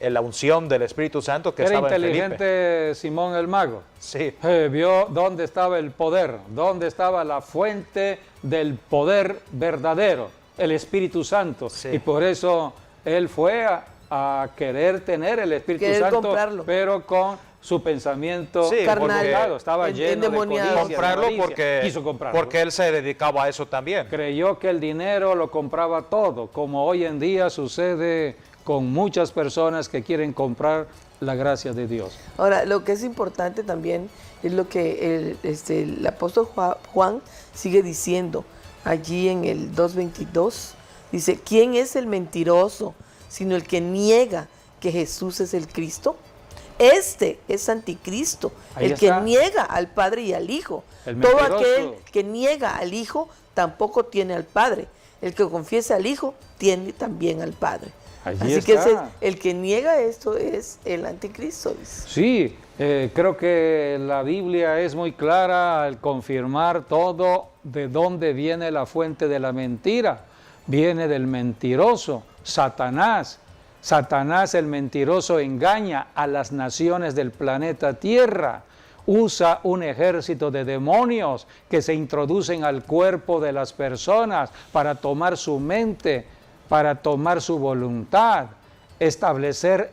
la unción del Espíritu Santo que Era estaba en Felipe. inteligente Simón el mago. Sí. Vio dónde estaba el poder, dónde estaba la fuente del poder verdadero, el Espíritu Santo. Sí. Y por eso él fue a querer tener el Espíritu Querer Santo, comprarlo. pero con su pensamiento Sí, carnal, estaba lleno de endemoniado. codicia, de Comprarlo avaricia. Quiso comprarlo. porque él se dedicaba a eso también. Creyó que el dinero lo compraba todo, como hoy en día sucede con muchas personas que quieren comprar la gracia de Dios. Ahora, lo que es importante también es lo que el apóstol Juan sigue diciendo allí en el 2:22. Dice, ¿quién es el mentiroso sino el que niega que Jesús es el Cristo? Este es anticristo, Ahí el que está. niega al Padre y al Hijo. El Todo mentiroso. aquel que niega al Hijo tampoco tiene al Padre. El que confiesa al Hijo tiene también al Padre. Allí Así que está. el que niega esto es el anticristo, dice. Sí, creo que la Biblia es muy clara al confirmar todo de dónde viene la fuente de la mentira. Viene del mentiroso, Satanás. Satanás, el mentiroso, engaña a las naciones del planeta Tierra. Usa un ejército de demonios que se introducen al cuerpo de las personas para tomar su mente, para tomar su voluntad, establecer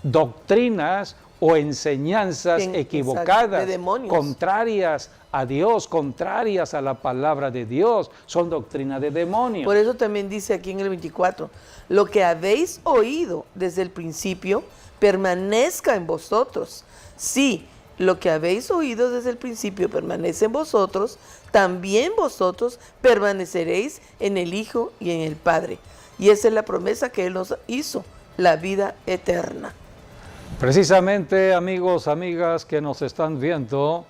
doctrinas o enseñanzas equivocadas, de demonios. contrarias a Dios, contrarias a la palabra de Dios. Son doctrinas de demonios. Por eso también dice aquí en el 24, lo que habéis oído desde el principio permanezca en vosotros. Sí, lo que habéis oído desde el principio permanece en vosotros, también vosotros permaneceréis en el Hijo y en el Padre. Y esa es la promesa que Él nos hizo, la vida eterna. Precisamente, amigos, amigas que nos están viendo,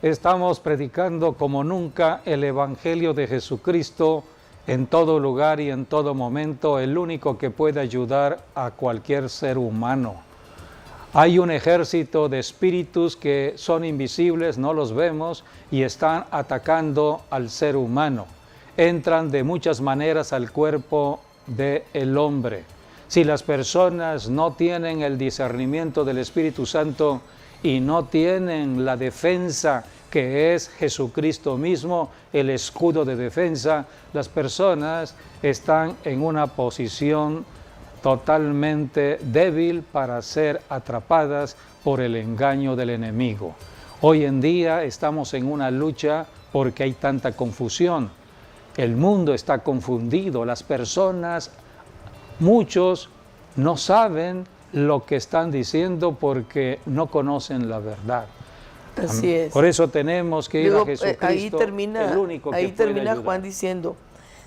estamos predicando como nunca el Evangelio de Jesucristo en todo lugar y en todo momento, el único que puede ayudar a cualquier ser humano. Hay un ejército de espíritus que son invisibles, no los vemos, y están atacando al ser humano. Entran de muchas maneras al cuerpo del hombre. Si las personas no tienen el discernimiento del Espíritu Santo y no tienen la defensa que es Jesucristo mismo, el escudo de defensa, las personas están en una posición totalmente débil para ser atrapadas por el engaño del enemigo. Hoy en día estamos en una lucha porque hay tanta confusión. El mundo está confundido, las personas, muchos no saben lo que están diciendo porque no conocen la verdad. Así es. Por eso tenemos que ir Luego, a Jesucristo, ahí termina, el único que ahí puede termina ayudar. Juan diciendo,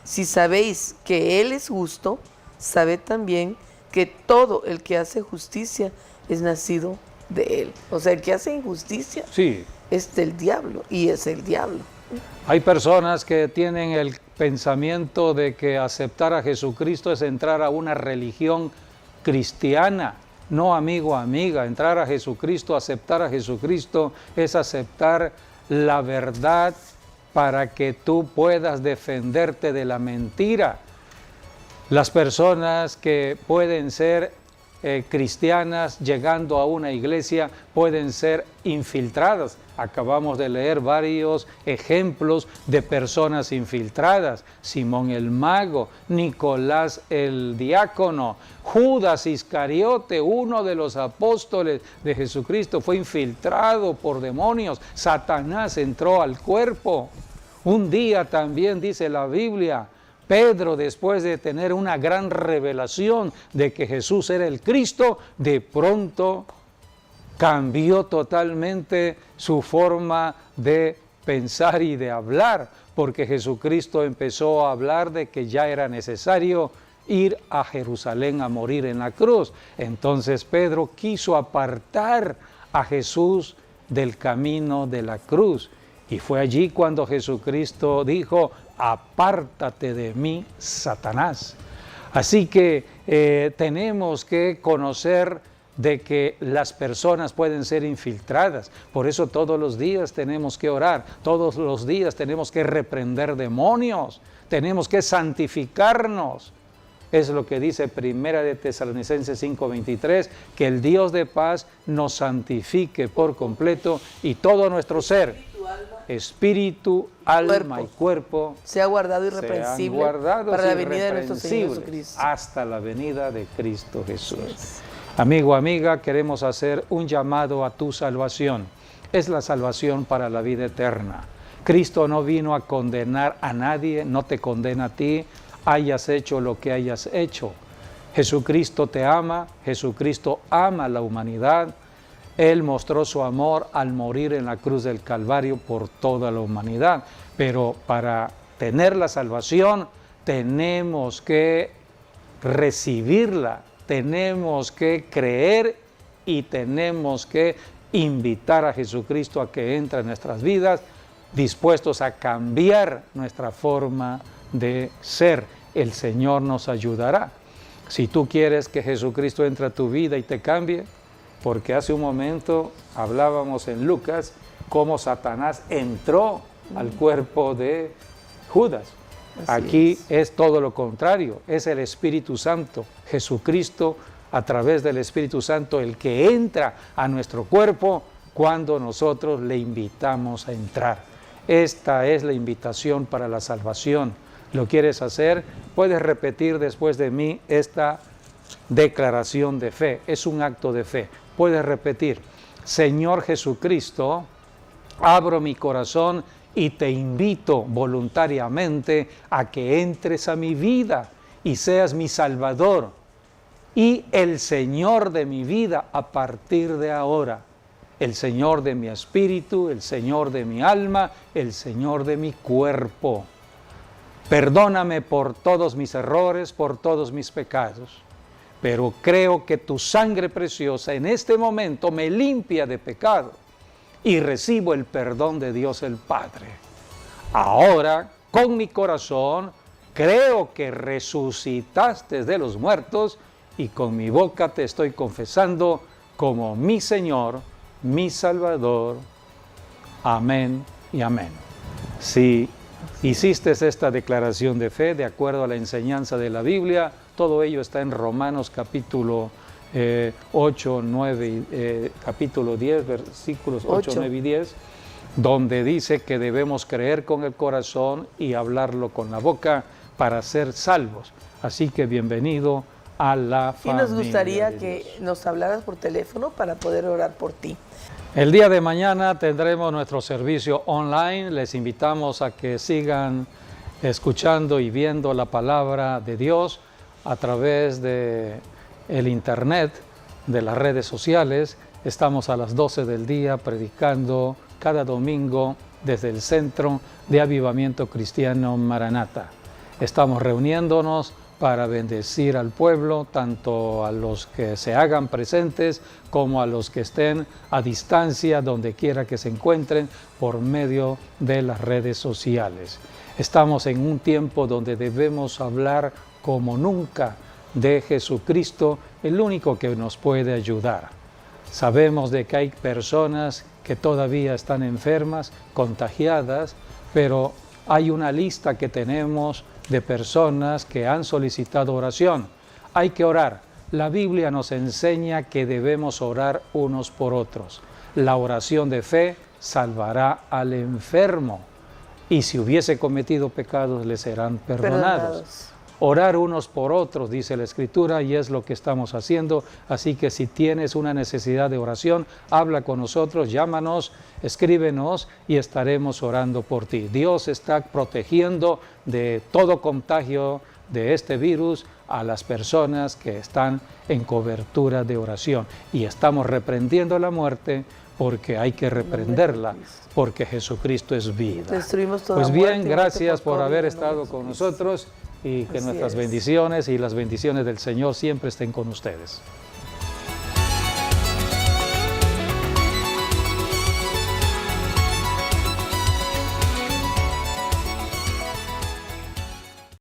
si sabéis que Él es justo, sabed también que todo el que hace justicia es nacido de Él. O sea, el que hace injusticia Sí, es del diablo y es el diablo. hay personas que tienen el pensamiento de que aceptar a Jesucristo es entrar a una religión cristiana. No, amigo, amiga, entrar a Jesucristo, aceptar a Jesucristo es aceptar la verdad para que tú puedas defenderte de la mentira. Las personas que pueden ser cristianas llegando a una iglesia pueden ser infiltradas. Acabamos de leer varios ejemplos de personas infiltradas. Simón el mago, Nicolás el diácono, Judas Iscariote, uno de los apóstoles de Jesucristo, fue infiltrado por demonios. Satanás entró al cuerpo. Un día también dice la Biblia, Pedro, después de tener una gran revelación de que Jesús era el Cristo, de pronto cambió totalmente su forma de pensar y de hablar, porque Jesucristo empezó a hablar de que ya era necesario ir a Jerusalén a morir en la cruz. Entonces Pedro quiso apartar a Jesús del camino de la cruz. Y fue allí cuando Jesucristo dijo, apártate de mí, Satanás. Así que tenemos que conocer de que las personas pueden ser infiltradas. Por eso todos los días tenemos que orar, todos los días tenemos que reprender demonios, tenemos que santificarnos. Es lo que dice Primera de Tesalonicenses 5:23, que el Dios de paz nos santifique por completo y todo nuestro ser, espíritu, alma y cuerpo, sea guardado irreprensible para la venida de nuestro Señor Jesucristo. Hasta la venida de Cristo Jesús. Amigo, amiga, queremos hacer un llamado a tu salvación. Es la salvación para la vida eterna. Cristo no vino a condenar a nadie, no te condena a ti, hayas hecho lo que hayas hecho. Jesucristo te ama, Jesucristo ama a la humanidad. Él mostró su amor al morir en la cruz del Calvario por toda la humanidad. Pero para tener la salvación tenemos que recibirla, tenemos que creer y tenemos que invitar a Jesucristo a que entre en nuestras vidas, dispuestos a cambiar nuestra forma de ser. El Señor nos ayudará. Si tú quieres que Jesucristo entre a tu vida y te cambie, porque hace un momento hablábamos en Lucas cómo Satanás entró al cuerpo de Judas. Aquí es todo lo contrario, es el Espíritu Santo, Jesucristo a través del Espíritu Santo el que entra a nuestro cuerpo cuando nosotros le invitamos a entrar. Esta es la invitación para la salvación. ¿Lo quieres hacer? Puedes repetir después de mí esta declaración de fe. Es un acto de fe. Puedes repetir: Señor Jesucristo, abro mi corazón y te invito voluntariamente a que entres a mi vida y seas mi Salvador y el Señor de mi vida a partir de ahora. El Señor de mi espíritu, el Señor de mi alma, el Señor de mi cuerpo. Perdóname por todos mis errores, por todos mis pecados, pero creo que tu sangre preciosa en este momento me limpia de pecado y recibo el perdón de Dios el Padre. Ahora, con mi corazón, creo que resucitaste de los muertos y con mi boca te estoy confesando como mi Señor, mi Salvador. Amén y amén. Si hiciste esta declaración de fe de acuerdo a la enseñanza de la Biblia, todo ello está en Romanos capítulo 8, 9, capítulo 10, versículos 8, 9 y 10, donde dice que debemos creer con el corazón y hablarlo con la boca para ser salvos. Así que bienvenido a la familia. Y nos gustaría que nos hablaras por teléfono para poder orar por ti. El día de mañana tendremos nuestro servicio online. Les invitamos a que sigan escuchando y viendo la palabra de Dios a través de el internet, de las redes sociales. Estamos a las 12 del día predicando cada domingo desde el Centro de Avivamiento Cristiano Maranata. Estamos reuniéndonos para bendecir al pueblo, tanto a los que se hagan presentes como a los que estén a distancia, donde quiera que se encuentren, por medio de las redes sociales. Estamos en un tiempo donde debemos hablar como nunca de Jesucristo, el único que nos puede ayudar. Sabemos de que hay personas que todavía están enfermas, contagiadas, pero hay una lista que tenemos de personas que han solicitado oración. Hay que orar. La Biblia nos enseña que debemos orar unos por otros. La oración de fe salvará al enfermo y si hubiese cometido pecados le serán perdonados. Orar unos por otros, dice la Escritura, y es lo que estamos haciendo. Así que si tienes una necesidad de oración, habla con nosotros, llámanos, escríbenos y estaremos orando por ti. Dios está protegiendo de todo contagio de este virus a las personas que están en cobertura de oración. Y estamos reprendiendo la muerte porque hay que reprenderla, porque Jesucristo es vida. Pues bien, gracias por haber estado con nosotros. Y que nuestras bendiciones y las bendiciones del Señor siempre estén con ustedes.